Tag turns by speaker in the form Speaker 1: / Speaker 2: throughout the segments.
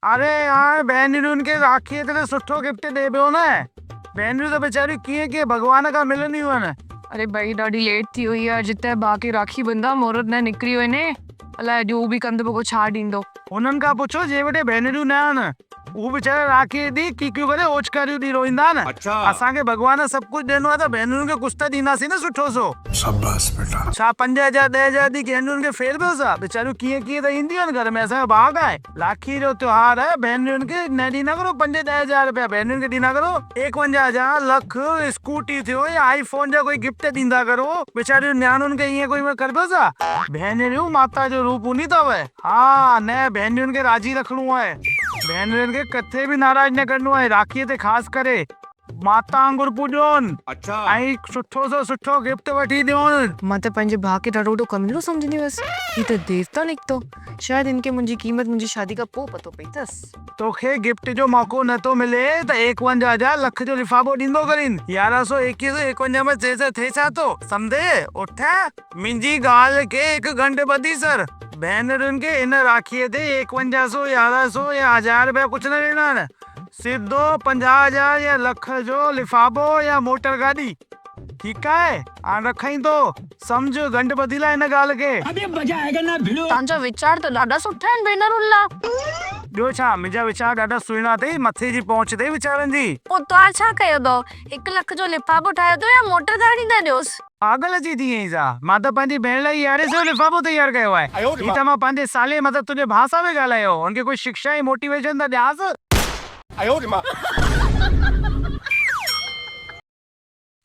Speaker 1: अरे यार भेनरुनि खे राखीअ ते सुठो गिफ्ट ॾे पियो न। भेनरूं त बेचारियूं कीअं कीअं भॻवान खां मिलंदियूं आहिनि।
Speaker 2: अरे भाई ॾाढी लेट थी हुई आहे जिते बाक़ी राखी बंदा मुहूर्त न निकिरी वञे। अलाए अॼु बि कंदो पोइ छा ॾींदो।
Speaker 1: उन्हनि खां पुछो जे वटि भेनरूं न आहिनि उहे बेचारा राखी ॾींहुं कीकियूं करे ओचकारियूं ॾी रोईंदा न।
Speaker 3: अच्छा।
Speaker 1: असांखे भॻवान सभु कुझु ॾिनो आहे त भेनरुनि खे कुझु त ॾींदासीं न सुठो सो।
Speaker 3: शाबाश बेटा।
Speaker 1: छा 5,000 10,000 ॾी भेनरुनि खे फेर पियो छा? बेचारियूं कीअं कीअं त ईंदियूं आहिनि घर में। असांजो भाग आहे राखी जो त्योहार आहे। भेनरुनि खे न ॾींदा करो 5-10,000 रुपया। भेनरुनि खे ॾींदा करो 51,000 लख स्कूटी थियो या आईफोन जा कोई गिफ्ट ॾींदा करो। बेचारियूं न्याणियुनि खे ईअं कोई करबो छा? भेनरियूं माता जो रूप हूंदी अथव। हा न भेनरुनि खे राजी रखिणो आहे। भेनरुनि खे किथे बि नाराज़ न करिणो आहे। राखीअ ते ख़ासि करे माता वांगुरु पूॼोनि।
Speaker 3: अच्छा।
Speaker 1: ऐं सुठो सो सुठो गिफ्ट वठी ॾियोनि।
Speaker 2: मां त पंहिंजे भाउ खे ॾाढो कमज़ोर सम्झंदी हुअसि। ही त देवता निकितो। शायदि इनखे मुंहिंजी क़ीमत मुंहिंजी शादी खां पोइ पतो पई अथसि।
Speaker 1: तोखे गिफ्ट जो मौक़ो नथो मिले त 51,000 लख जो लिफ़ाफ़ो ॾींदो करीन। 1151 में थिए छा थो सम्झे? उठ मुंहिंजी ॻाल्हि खे हिकु घंटे ॿधी सर। भेनरुनि खे इन राखीअ ते 5100 1100 या 1000 रुपया कुझु न ॾियणा आहिनि। सिधो 50,000 या लख जो लिफ़ाफ़ो या मोटर गाॾी। ठीकु आहे हाणे रखाई थो सम्झ घंट ॿधी लाइ हिन ॻाल्हि खे।
Speaker 2: तव्हांजा वीचार त ॾाढा सुठा आहिनि भेनरुनि लाइ।
Speaker 1: ॿियो छा मुंहिंजा वीचार ॾाढा सुहिणा अथई। मथे जी पहुच अथई वीचारनि जी।
Speaker 2: पोइ तव्हां छा कयो अथव? 1 लख जो लिफ़ाफ़ो ठाहियो अथव या मोटर गाॾी था ॾियोसि?
Speaker 1: पागल अची थी वई छा? मां त पंहिंजी भेण लाइ 1100 जो लिफ़ाफ़ो तयारु कयो आहे। ही त मां पंहिंजे साले मतिलबु तुंहिंजे भाउ सां बि ॻाल्हायो। हुनखे कोई शिक्षा ऐं मोटिवेशन त ॾियांसि।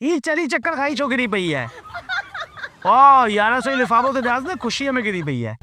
Speaker 1: ही चरी चक्कर खाई छो किरी पई आहे? ओ 1100 जो लिफ़ाफ़ो त ॾियांसि न ख़ुशीअ में किरी पई आहे।